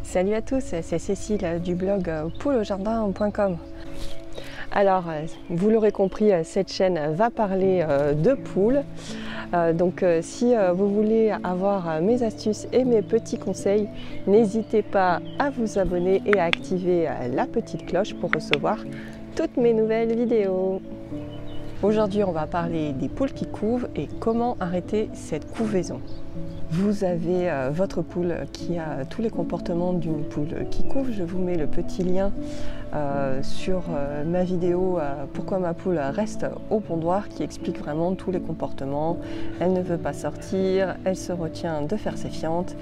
Salut à tous, c'est Cécile du blog pouleaujardin.com. Alors, vous l'aurez compris, cette chaîne va parler de poules. Donc si vous voulez avoir mes astuces et mes petits conseils, n'hésitez pas à vous abonner et à activer la petite cloche pour recevoir toutes mes nouvelles vidéos. Aujourd'hui, on va parler des poules qui couvent et comment arrêter cette couvaison. Vous avez votre poule qui a tous les comportements d'une poule qui couve. Je vous mets le petit lien sur ma vidéo Pourquoi ma poule reste au pondoir, qui explique vraiment tous les comportements. Elle ne veut pas sortir, elle se retient de faire ses fientes,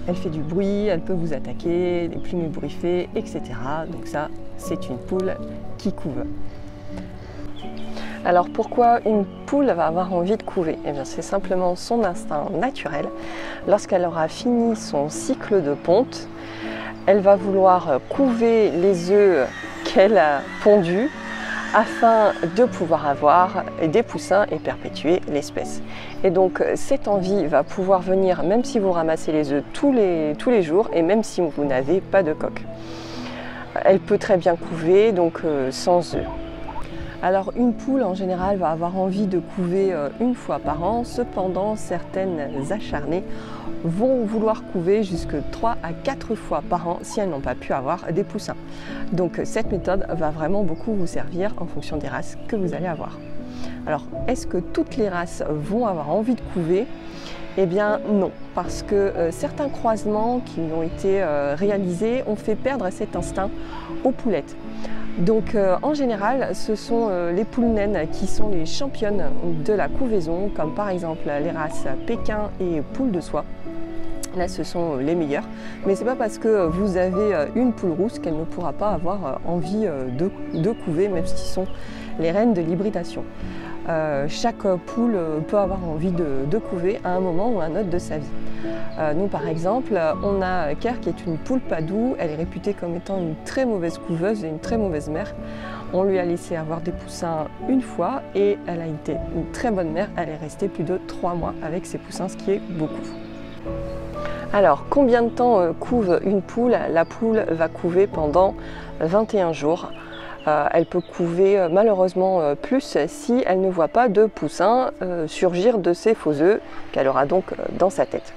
elle fait du bruit, elle peut vous attaquer, des plumes ébouriffées, etc. Donc ça, c'est une poule qui couve. Alors pourquoi une poule va avoir envie de couver? Eh bien c'est simplement son instinct naturel. Lorsqu'elle aura fini son cycle de ponte, elle va vouloir couver les œufs qu'elle a pondus afin de pouvoir avoir des poussins et perpétuer l'espèce. Et donc cette envie va pouvoir venir même si vous ramassez les œufs tous les jours et même si vous n'avez pas de coque. Elle peut très bien couver donc sans œufs. Alors une poule en général va avoir envie de couver une fois par an, cependant certaines acharnées vont vouloir couver jusque 3 à 4 fois par an si elles n'ont pas pu avoir des poussins. Donc cette méthode va vraiment beaucoup vous servir en fonction des races que vous allez avoir. Alors est-ce que toutes les races vont avoir envie de couver? Eh bien non, parce que certains croisements qui ont été réalisés ont fait perdre cet instinct aux poulettes. Donc en général, ce sont les poules naines qui sont les championnes de la couvaison, comme par exemple les races Pékin et poule de soie. Là, ce sont les meilleures. Mais ce n'est pas parce que vous avez une poule rousse qu'elle ne pourra pas avoir envie de couver, même si ce sont les reines de l'hybridation. Chaque poule peut avoir envie de couver à un moment ou à un autre de sa vie. Nous par exemple, on a Kerr qui est une poule Padoue. Elle est réputée comme étant une très mauvaise couveuse et une très mauvaise mère. On lui a laissé avoir des poussins une fois et elle a été une très bonne mère. Elle est restée plus de 3 mois avec ses poussins, ce qui est beaucoup. Alors, combien de temps couve une poule? La poule va couver pendant 21 jours. Elle peut couver malheureusement plus si elle ne voit pas de poussins surgir de ses faux œufs qu'elle aura donc dans sa tête.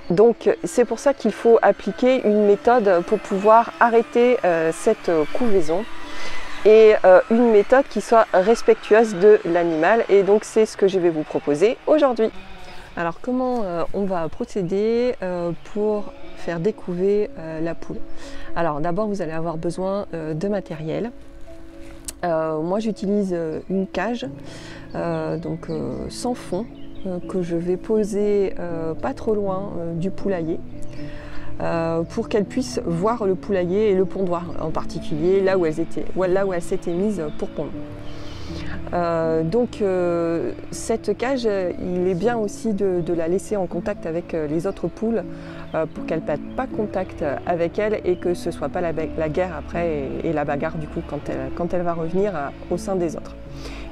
Donc c'est pour ça qu'il faut appliquer une méthode pour pouvoir arrêter cette couvaison et une méthode qui soit respectueuse de l'animal, et donc c'est ce que je vais vous proposer aujourd'hui. Alors comment on va procéder pour faire découver la poule? Alors d'abord vous allez avoir besoin de matériel. Moi j'utilise une cage donc sans fond que je vais poser pas trop loin du poulailler pour qu'elle puisse voir le poulailler et le pondoir en particulier, là où elle s'était mise pour pondre. Donc cette cage, il est bien aussi de la laisser en contact avec les autres poules pour qu'elle ne perde pas contact avec elle et que ce ne soit pas la guerre après et la bagarre du coup quand elle va revenir au sein des autres.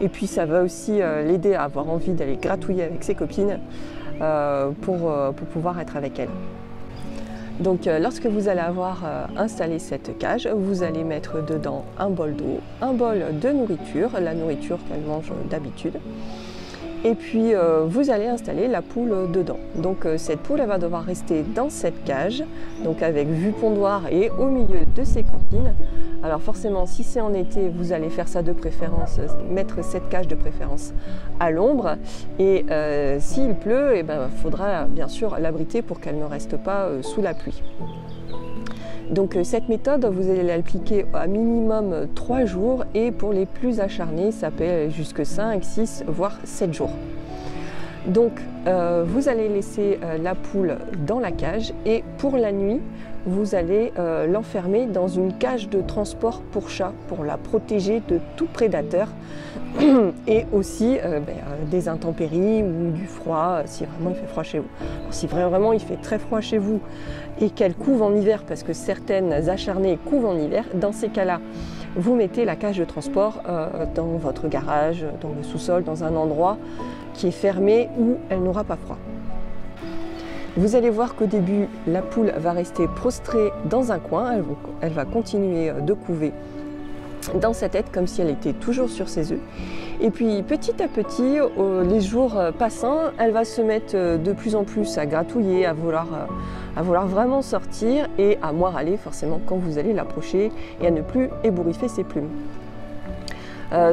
Et puis ça va aussi l'aider à avoir envie d'aller gratouiller avec ses copines pour pouvoir être avec elle. Donc lorsque vous allez avoir installé cette cage, vous allez mettre dedans un bol d'eau, un bol de nourriture, la nourriture qu'elle mange d'habitude, et puis vous allez installer la poule dedans. Donc cette poule elle va devoir rester dans cette cage, donc avec vue pondoir et au milieu de ses copines. Alors forcément si c'est en été, vous allez faire ça de préférence, mettre cette cage de préférence à l'ombre, et s'il pleut, il faudra bien sûr l'abriter pour qu'elle ne reste pas sous la pluie. Donc cette méthode, vous allez l'appliquer à minimum 3 jours, et pour les plus acharnés, ça peut aller jusque 5, 6, voire 7 jours. Donc vous allez laisser la poule dans la cage, et pour la nuit, vous allez l'enfermer dans une cage de transport pour chat pour la protéger de tout prédateur et aussi des intempéries ou du froid si vraiment il fait froid chez vous. Alors, si vraiment il fait très froid chez vous et qu'elle couve en hiver, parce que certaines acharnées couvent en hiver, dans ces cas-là, vous mettez la cage de transport dans votre garage, dans le sous-sol, dans un endroit qui est fermé où elle n'aura pas froid. Vous allez voir qu'au début, la poule va rester prostrée dans un coin, elle va continuer de couver dans sa tête comme si elle était toujours sur ses œufs. Et puis petit à petit, les jours passant, elle va se mettre de plus en plus à gratouiller, à vouloir vraiment sortir et à moins râler forcément quand vous allez l'approcher et à ne plus ébouriffer ses plumes.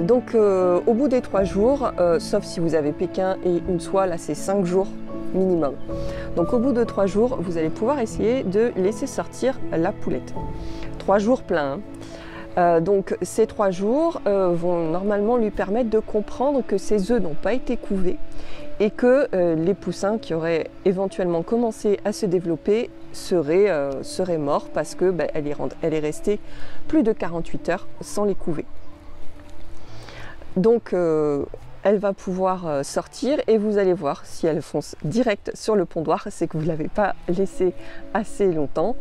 Donc au bout des 3 jours, sauf si vous avez Pékin et une soie, là c'est 5 jours minimum. Donc au bout de 3 jours, vous allez pouvoir essayer de laisser sortir la poulette. 3 jours pleins. Donc ces 3 jours vont normalement lui permettre de comprendre que ses œufs n'ont pas été couvés et que les poussins qui auraient éventuellement commencé à se développer seraient morts parce que elle est restée plus de 48 heures sans les couver. Donc elle va pouvoir sortir et vous allez voir, si elle fonce direct sur le pondoir, c'est que vous ne l'avez pas laissée assez longtemps.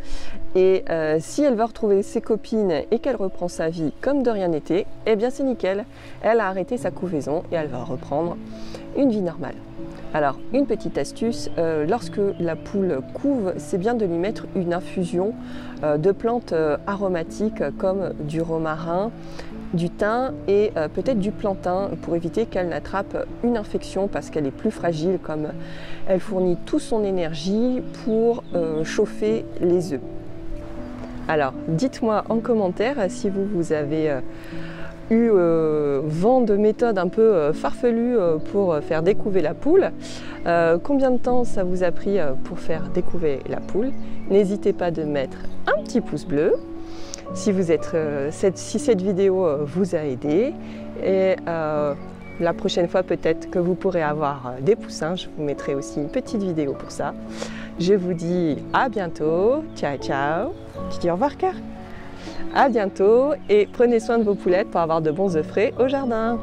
Et si elle va retrouver ses copines et qu'elle reprend sa vie comme de rien n'était, eh bien c'est nickel. Elle a arrêté sa couvaison et elle va reprendre une vie normale. Alors, une petite astuce, lorsque la poule couve, c'est bien de lui mettre une infusion de plantes aromatiques comme du romarin, du thym et peut-être du plantain pour éviter qu'elle n'attrape une infection parce qu'elle est plus fragile, comme elle fournit toute son énergie pour chauffer les œufs. Alors, dites-moi en commentaire si vous avez eu vent de méthodes un peu farfelues pour faire découver la poule. Combien de temps ça vous a pris pour faire découver la poule? N'hésitez pas de mettre un petit pouce bleu si cette vidéo vous a aidé. Et la prochaine fois, peut-être que vous pourrez avoir des poussins. Je vous mettrai aussi une petite vidéo pour ça. Je vous dis à bientôt. Ciao, ciao. Tu dis au revoir, Cœur. À bientôt et prenez soin de vos poulettes pour avoir de bons œufs frais au jardin.